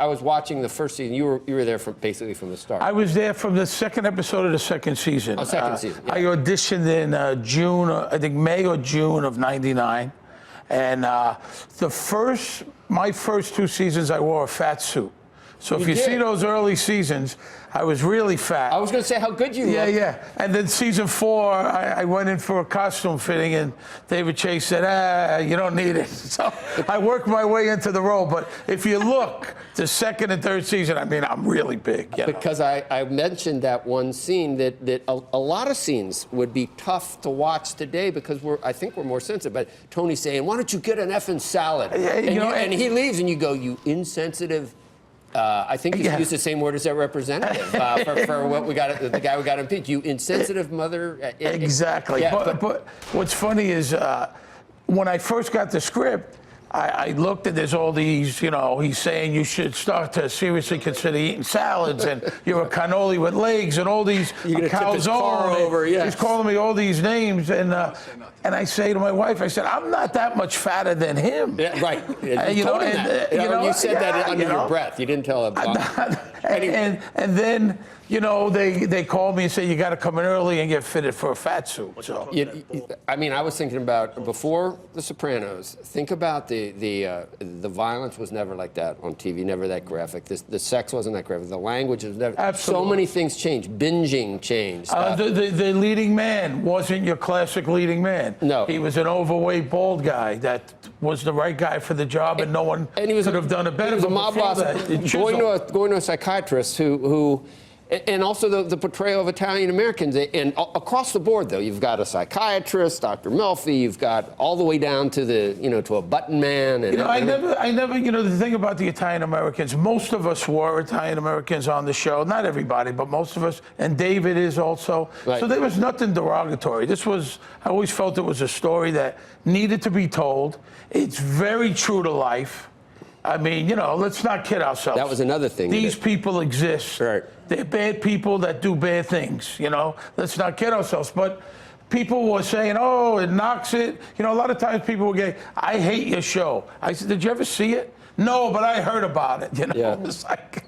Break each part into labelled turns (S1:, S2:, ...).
S1: I was watching the first season. You were there basically from the start.
S2: I was there from the second episode of the second season.
S1: Oh, second season. Yeah.
S2: I auditioned in June, I think May or June of '99, and my first 2 seasons, I wore a fat suit. So if you see those early seasons, I was really fat.
S1: I was going to say how good you looked.
S2: Yeah. And then season 4, I went in for a costume fitting, and David Chase said, you don't need it. So I worked my way into the role. But if you look, the second and third season, I mean, I'm really big.
S1: Because I mentioned that one scene that a lot of scenes would be tough to watch today because I think we're more sensitive. But Tony's saying, why don't you get an effing salad? And he leaves, and you go, you insensitive. I think he used the same word as that representative for what we got, the guy we got impeached. You insensitive mother.
S2: Exactly.
S1: Yeah,
S2: but what's funny is when I first got the script, I looked and there's all these, he's saying you should start to seriously consider eating salads, and you're a cannoli with legs, and all these calzone. He's calling me all these names, and I say to my wife, I said, I'm not that much fatter than him.
S1: Yeah, right. You said that under your breath. You didn't tell him.
S2: And then, they called me and said, you got to come in early and get fitted for a fat suit. So,
S1: I was thinking about before The Sopranos. Think about the violence was never like that on TV, never that graphic. The sex wasn't that graphic. The language was never.
S2: Absolutely.
S1: So many things changed. Binging changed.
S2: The leading man wasn't your classic leading man.
S1: No.
S2: He was an overweight, bald guy that was the right guy for the job, and no one could have done it better.
S1: He was a mob boss going to a psychiatrist who and also the portrayal of Italian Americans. And across the board, though, you've got a psychiatrist, Dr. Melfi, you've got all the way down to to a button man. And,
S2: I never, the thing about the Italian Americans, most of us were Italian Americans on the show. Not everybody, but most of us. And David is also. Right. So there was nothing derogatory. I always felt it was a story that needed to be told. It's very true to life. I mean, let's not kid ourselves.
S1: That was another thing.
S2: These people exist.
S1: Right.
S2: They're bad people that do bad things, Let's not kid ourselves. But people were saying, oh, it knocks it. A lot of times people will get, I hate your show. I said, did you ever see it? No, but I heard about it,
S1: Yeah.
S2: It's like...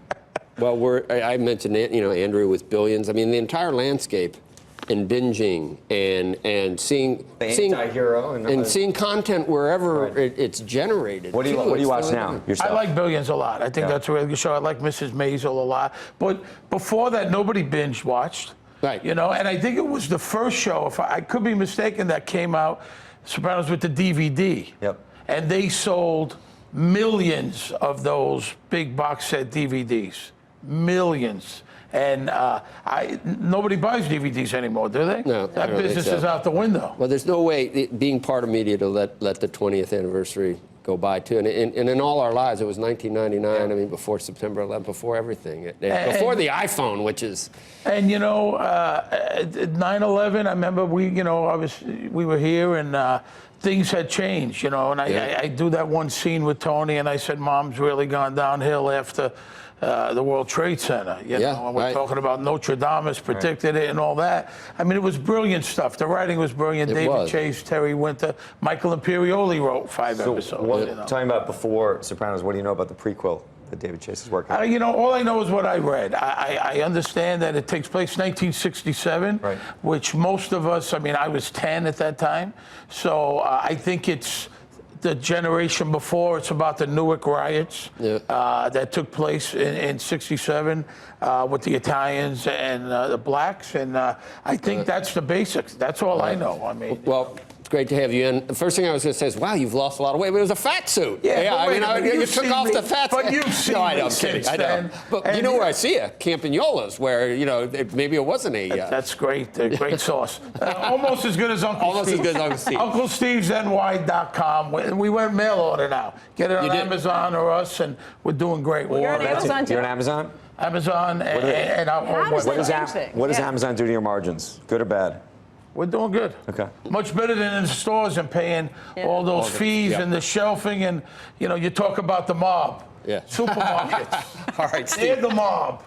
S1: Well, I mentioned, Andrew with Billions. I mean, the entire landscape and binging and seeing
S3: anti-hero
S1: and seeing content wherever it's generated.
S3: What do you watch now yourself?
S2: I like Billions a lot. I think that's a really good show. I like Mrs. Maisel a lot. But before that, nobody binge watched.
S1: Right.
S2: And I think it was the first show, if I could be mistaken, that came out, Sopranos with the DVD.
S3: Yep.
S2: And they sold millions of those big box set DVDs. Millions. And nobody buys DVDs anymore, do they?
S1: No,
S2: that business is out the window.
S1: Well, there's no way being part of media to let the 20th anniversary go by too. And in all our lives, it was 1999. Yeah. I mean, before September 11th, before everything, before the iPhone, which is.
S2: And 9/11. I remember we were here and. Things had changed, and I do that one scene with Tony, and I said, Mom's really gone downhill after the World Trade Center, and we're talking about Notre Dame predicted it and all that. I mean, it was brilliant stuff. The writing was brilliant. David Chase, Terry Winter, Michael Imperioli wrote 5 episodes.
S3: Talking about before Sopranos, what do you know about the prequel that David Chase is working on?
S2: All I know is what I read. I understand that it takes place in 1967, which most of us, I was 10 at that time, so I think it's the generation before. It's about the Newark riots that took place in 67 with the Italians and the blacks, and I think that's the basics. That's all I know.
S1: Well, it's great to have you. And the first thing I was going to say is, wow, you've lost a lot of weight, but it was a fat suit. You took off the fat suit.
S2: But you've seen
S1: I know, I'm kidding. I know. But where I see you? Campagnola's, where, maybe it wasn't a...
S2: That's great. Great sauce. Almost as good as Uncle Steve.
S1: Almost as good as Uncle Steve.
S2: UncleStevesNY.com. We went mail order now. Get it on Amazon or us, and we're doing great.
S4: You're on Amazon, too?
S3: You're on Amazon?
S2: Amazon and our own website.
S3: What does Amazon do to your margins? Good or bad?
S2: We're doing good.
S3: Okay.
S2: Much better than in the stores and paying all those fees and the shelving, and you talk about the mob.
S1: Yeah.
S2: Supermarkets.
S1: All right, Steve.
S2: They're the mob.